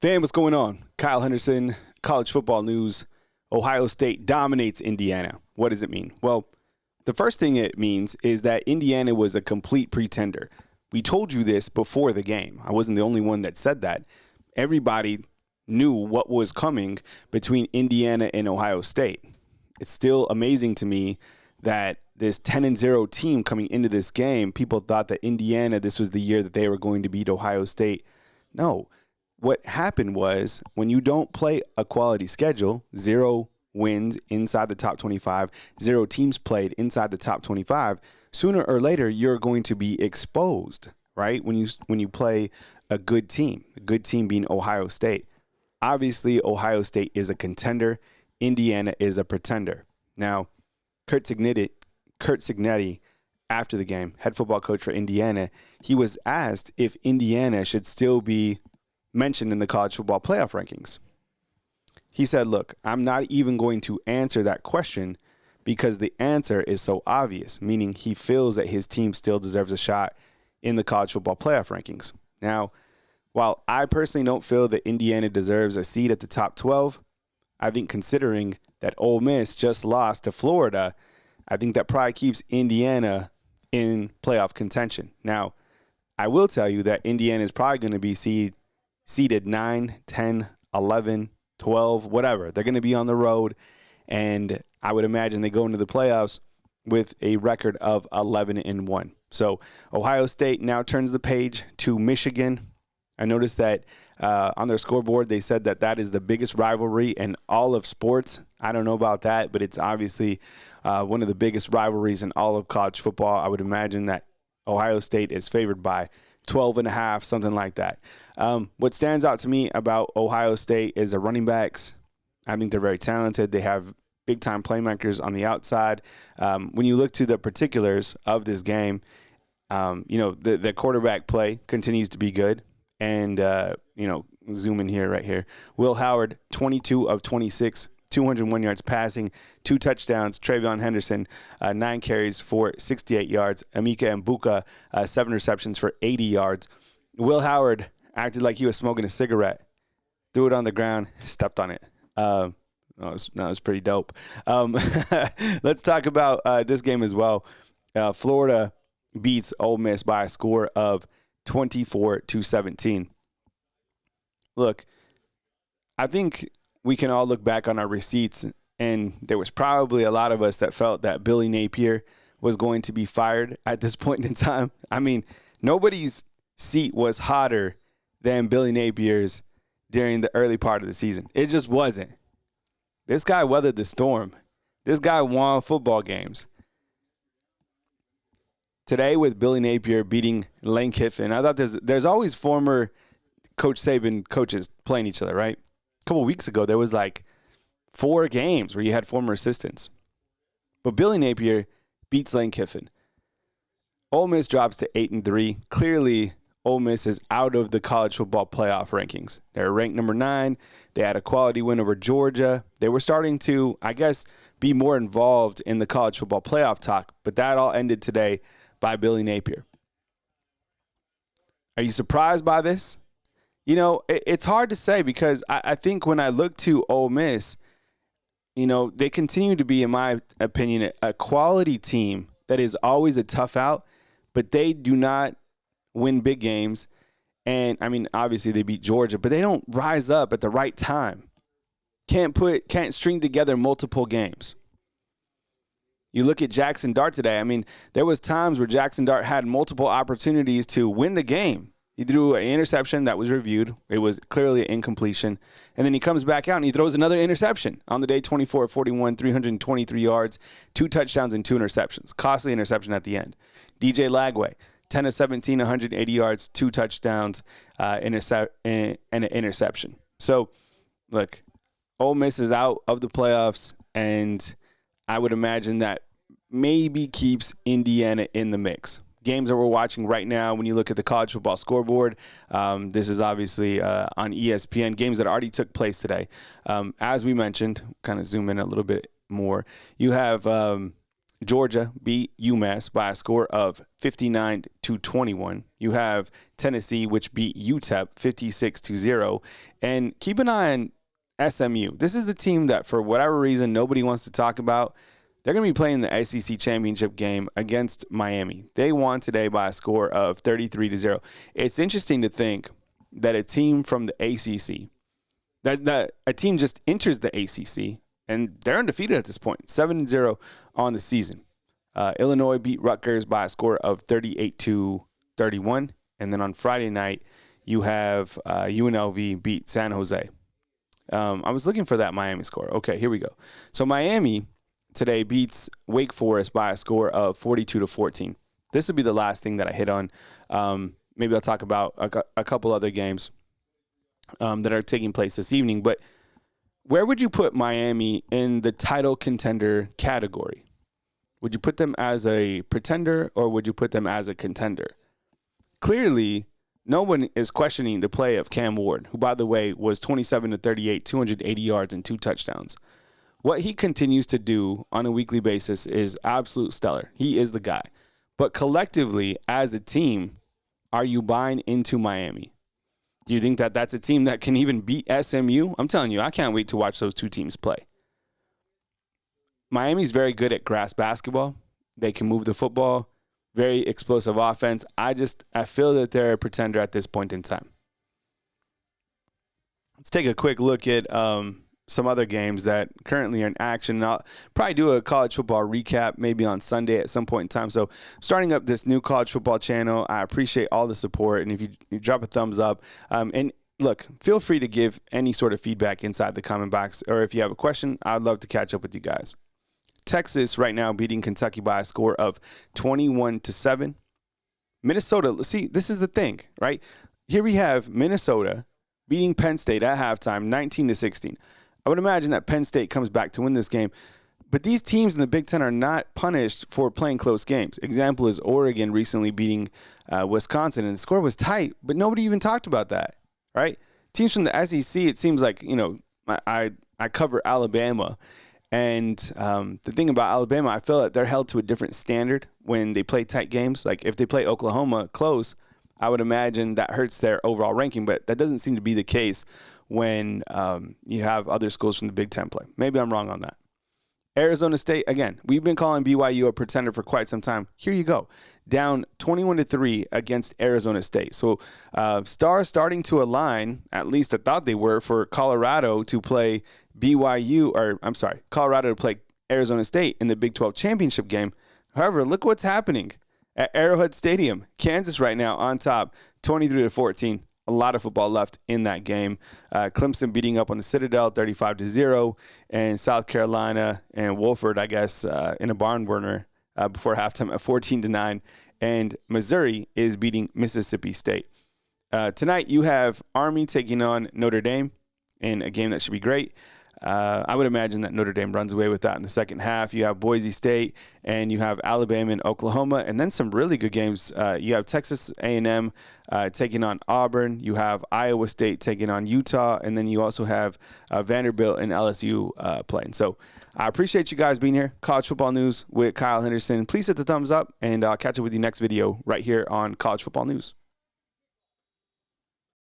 Fam, what's going on? Kyle Henderson, college football news. Ohio State dominates Indiana. What does it mean? Well, the first thing it means is that Indiana was a complete pretender. We told you this before the game. I wasn't the only one that said that. Everybody knew what was coming between Indiana and Ohio State. It's still amazing to me that this 10-0 team coming into this game, people thought that Indiana, this was the year that they were going to beat Ohio State. No. What happened was when you don't play a quality schedule, 0 wins inside the top 25, 0 teams played inside the top 25, sooner or later you're going to be exposed, right? When you play a good team being Ohio State. Obviously, Ohio State is a contender. Indiana is a pretender. Now, Curt Cignetti, after the game, head football coach for Indiana, he was asked if Indiana should still be mentioned in the college football playoff rankings. He said, look, I'm not even going to answer that question because the answer is so obvious, meaning he feels that his team still deserves a shot in the college football playoff rankings. Now, while I personally don't feel that Indiana deserves a seat at the top 12, I think considering that Ole Miss just lost to Florida, I think that probably keeps Indiana in playoff contention. Now, I will tell you that Indiana is probably going to be seeded 9, 10, 11, 12, whatever. They're going to be on the road, and I would imagine they go into the playoffs with a record of 11-1. So Ohio State now turns the page to Michigan. I noticed that on their scoreboard, they said that is the biggest rivalry in all of sports. I don't know about that, but it's obviously one of the biggest rivalries in all of college football. I would imagine that Ohio State is favored by 12.5, something like that. What stands out to me about Ohio State is their running backs. I think they're very talented. They have big-time playmakers on the outside. When you look to the particulars of this game, the quarterback play continues to be good. And, zoom in here, right here. Will Howard, 22 of 26, 201 yards passing, 2 touchdowns. Travion Henderson, 9 carries for 68 yards. Emeka Mbuka, 7 receptions for 80 yards. Will Howard acted like he was smoking a cigarette, threw it on the ground, stepped on it. That was pretty dope. Let's talk about this game as well. Florida beats Ole Miss by a score of 24-17. Look, I think we can all look back on our receipts, and there was probably a lot of us that felt that Billy Napier was going to be fired at this point in time. I mean, nobody's seat was hotter than Billy Napier's during the early part of the season. It just wasn't. This guy weathered the storm. This guy won football games. Today with Billy Napier beating Lane Kiffin, I thought there's always former Coach Saban coaches playing each other, right? A couple weeks ago, there was like 4 games where you had former assistants. But Billy Napier beats Lane Kiffin. Ole Miss drops to 8-3. Clearly, Ole Miss is out of the college football playoff rankings. They're ranked number 9. They had a quality win over Georgia. They were starting to, I guess, be more involved in the college football playoff talk. But that all ended today by Billy Napier. Are you surprised by this? It's hard to say because I think when I look to Ole Miss, they continue to be, in my opinion, a quality team that is always a tough out, but they do not win big games. And, I mean, obviously they beat Georgia, but they don't rise up at the right time. Can't string together multiple games. You look at Jackson Dart today. I mean, there was times where Jackson Dart had multiple opportunities to win the game. He threw an interception that was reviewed. It was clearly an incompletion. And then he comes back out and he throws another interception on the day, 24-41, 323 yards, 2 touchdowns and 2 interceptions. Costly interception at the end. DJ Lagway, 10 of 17, 180 yards, 2 touchdowns, and an interception. So, look, Ole Miss is out of the playoffs, and I would imagine that maybe keeps Indiana in the mix. Games that we're watching right now, when you look at the college football scoreboard, this is obviously on ESPN, games that already took place today. As we mentioned, kind of zoom in a little bit more, you have Georgia beat UMass by a score of 59-21. You have Tennessee, which beat UTEP 56-0. And keep an eye on SMU. This is the team that, for whatever reason, nobody wants to talk about. They're going to be playing the SEC championship game against Miami. They won today by a score of 33-0. It's interesting to think that a team from the ACC, that a team just enters the ACC, and they're undefeated at this point, 7-0 on the season. Illinois beat Rutgers by a score of 38-31. And then on Friday night, you have UNLV beat San Jose. I was looking for that Miami score. Okay, here we go. So Miami today beats Wake Forest by a score of 42-14. This will be the last thing that I hit on. Maybe I'll talk about a couple other games that are taking place this evening. But where would you put Miami in the title contender category? Would you put them as a pretender or would you put them as a contender? Clearly, no one is questioning the play of Cam Ward, who, by the way, was 27-38, 280 yards and 2 touchdowns. What he continues to do on a weekly basis is absolute stellar. He is the guy. But collectively, as a team, are you buying into Miami? Do you think that that's a team that can even beat SMU? I'm telling you, I can't wait to watch those two teams play. Miami's very good at grass basketball. They can move the football. Very explosive offense. I feel that they're a pretender at this point in time. Let's take a quick look at some other games that currently are in action. And I'll probably do a college football recap maybe on Sunday at some point in time. So starting up this new college football channel, I appreciate all the support. And if you drop a thumbs up, and look, feel free to give any sort of feedback inside the comment box. Or if you have a question, I'd love to catch up with you guys. Texas right now beating Kentucky by a score of 21-7. Minnesota, see, this is the thing, right? Here we have Minnesota beating Penn State at halftime, 19-16. I would imagine that Penn State comes back to win this game. But these teams in the Big Ten are not punished for playing close games. Example is Oregon recently beating Wisconsin, and the score was tight, but nobody even talked about that, right? Teams from the SEC, it seems like, I cover Alabama. And the thing about Alabama, I feel that they're held to a different standard when they play tight games. Like if they play Oklahoma close, I would imagine that hurts their overall ranking, but that doesn't seem to be the case when you have other schools from the Big Ten play. Maybe I'm wrong on that. Arizona State, again, we've been calling BYU a pretender for quite some time. Here you go. Down 21-3 against Arizona State. So stars starting to align, at least I thought they were, for Colorado to play Colorado to play Arizona State in the Big 12 championship game. However, look what's happening at Arrowhead Stadium. Kansas right now on top, 23-14. A lot of football left in that game. Clemson beating up on the Citadel 35-0, and South Carolina and Wolford, I guess, in a barn burner before halftime at 14-9. And Missouri is beating Mississippi State. Tonight you have Army taking on Notre Dame in a game that should be great. I would imagine that Notre Dame runs away with that in the second half. You have Boise State, and you have Alabama and Oklahoma, and then some really good games. You have Texas A&M taking on Auburn. You have Iowa State taking on Utah, and then you also have Vanderbilt and LSU playing. So I appreciate you guys being here. College Football News with Kyle Henderson. Please hit the thumbs up, and I'll catch up with you next video right here on College Football News.